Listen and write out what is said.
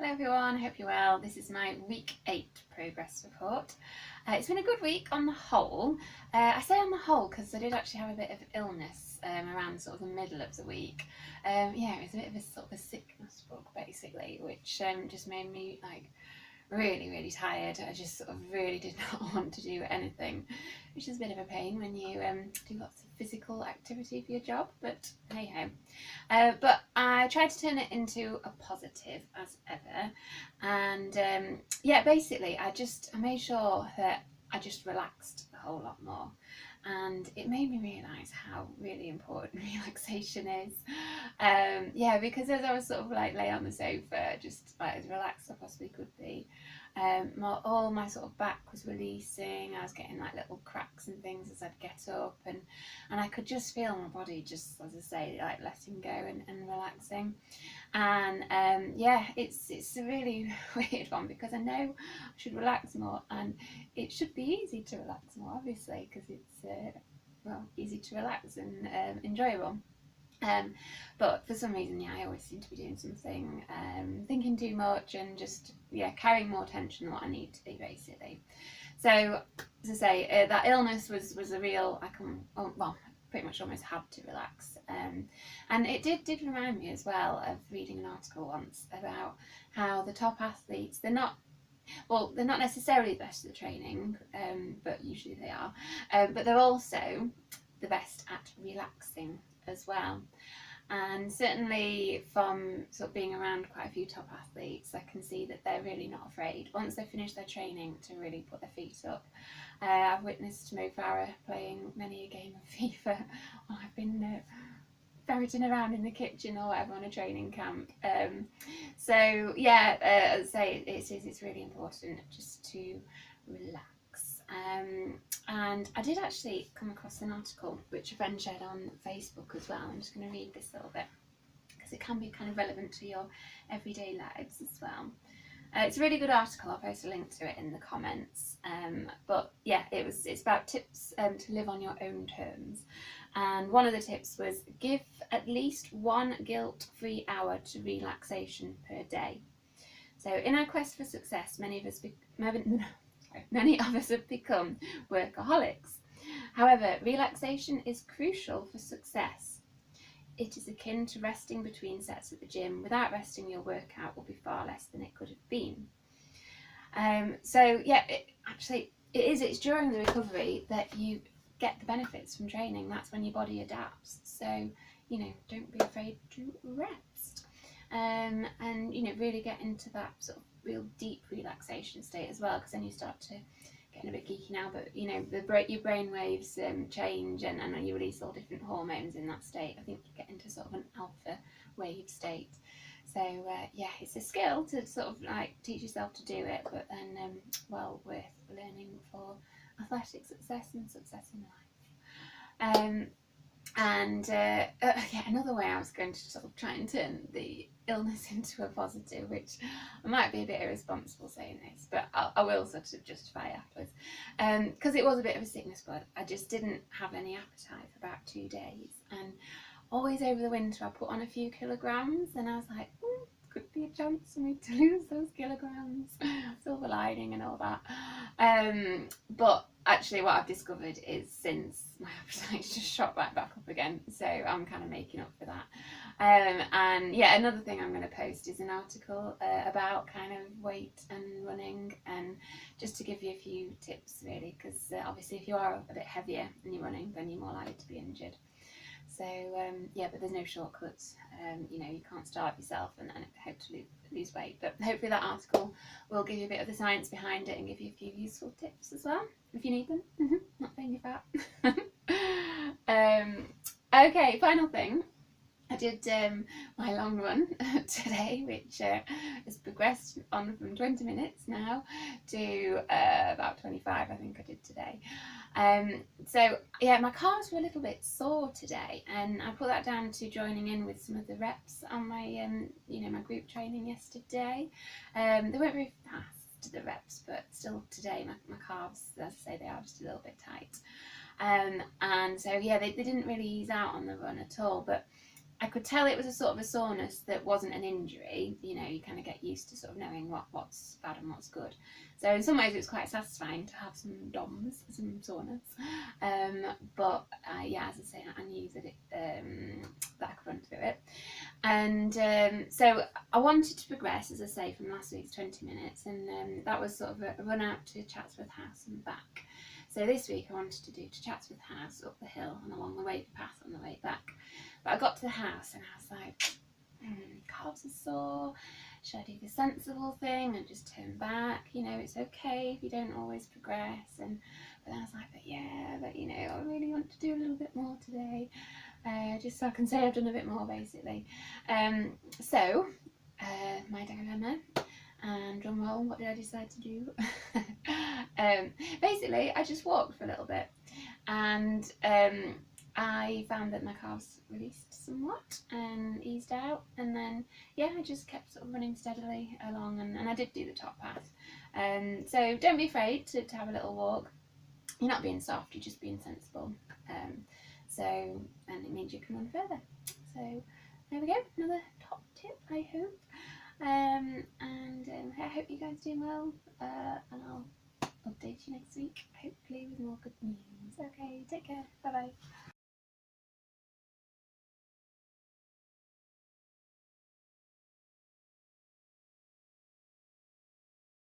Hello everyone, hope you're well. This is my week 8 progress report. It's been a good week on the whole. I say on the whole because I did actually have a bit of illness around sort of the middle of the week. It was a bit of a sort of a sickness bug basically, which just made me really tired. I just sort of really did not want to do anything, which is a bit of a pain when you do lots of physical activity for your job, but hey ho. But I tried to turn it into a positive as ever, and basically I made sure that I just relaxed a whole lot more, and it made me realise how really important relaxation is. Because as I was sort of lay on the sofa, just as relaxed as I possibly could be, all my sort of back was releasing. I was getting little cracks and things as I'd get up, and I could just feel my body just, as I say, letting go and relaxing. And it's a really weird one because I know I should relax more, and it should be easy to relax more, obviously, because it's easy to relax and enjoyable. But for some reason, I always seem to be doing something, thinking too much, and just carrying more tension than what I need to be, basically. So, as I say, that illness was a real. Pretty much almost had to relax, and it did remind me as well of reading an article once about how the top athletes, they're not necessarily the best at the training, but usually they are, but they're also the best at relaxing as well. And certainly from sort of being around quite a few top athletes, I can see that they're really not afraid once they finish their training to really put their feet up. I've witnessed Mo Farah playing many a game of FIFA while I've been ferreting around in the kitchen or whatever on a training camp. As I say, it's really important just to relax. And I did actually come across an article which a friend shared on Facebook as well. I'm just going to read this a little bit because it can be kind of relevant to your everyday lives as well. It's a really good article. I'll post a link to it in the comments. It's about tips to live on your own terms. And one of the tips was give at least 1 guilt-free hour to relaxation per day. So in our quest for success, many of us have become workaholics. However, relaxation is crucial for success. It is akin to resting between sets at the gym. Without resting, your workout will be far less than it could have been. It's during the recovery that you get the benefits from training. That's when your body adapts. So, don't be afraid to rest. And really get into that sort of real deep relaxation state as well, because then you start to getting a bit geeky now, but your brain waves change, and you release all different hormones in that state. I think you get into sort of an alpha wave state. So it's a skill to sort of teach yourself to do it, but then worth learning for athletic success and success in life. Another way I was going to sort of try and turn the illness into a positive, which I might be a bit irresponsible saying this, but I will sort of justify afterwards, because it was a bit of a sickness bug. I just didn't have any appetite for about 2 days, and always over the winter I put on a few kilograms, and I was like, could be a chance for me to lose those kilograms, silver lining and all that. But actually what I've discovered is since my appetite's just shot right back up again, so I'm kind of making up for that. Another thing I'm going to post is an article about kind of weight and running, and just to give you a few tips really, because obviously if you are a bit heavier and you're running, then you're more likely to be injured. So but there's no shortcuts. You can't starve yourself and hope to lose weight. But hopefully that article will give you a bit of the science behind it and give you a few useful tips as well, if you need them. Not saying you're fat. Okay, final thing. I did my long run today, which has progressed on from 20 minutes now to about 25, I think I did today. My calves were a little bit sore today, and I put that down to joining in with some of the reps on my my group training yesterday. They weren't very fast, the reps, but still today my calves, as I say, they are just a little bit tight. They didn't really ease out on the run at all, but I could tell it was a sort of a soreness that wasn't an injury. You kind of get used used to sort of knowing what's bad and what's good. So in some ways it was quite satisfying to have some DOMs, some soreness. But yeah, as I say, I knew that that I could run through it. And so I wanted to progress, as I say, from last week's 20 minutes, and that was sort of a run out to Chatsworth House and back. So this week I wanted to do to Chatsworth House, up the hill and along the Waver Path on the way back. But I got to the house and I was like, calves are sore, should I do the sensible thing and just turn back? You know, it's okay if you don't always progress. But then I was like, but you know, I really want to do a little bit more today, just so I can say I've done a bit more, basically. So my dilemma, and drum roll, what did I decide to do? Basically I just walked for a little bit, and I found that my calves released somewhat and eased out, and then yeah, I just kept sort of running steadily along, and I did do the top path. So don't be afraid to have a little walk. You're not being soft, you're just being sensible. And it means you can run further. So there we go, another top tip, I hope. I hope you guys are doing well, and I'll update you next week, hopefully with more good news. Okay, take care, bye bye.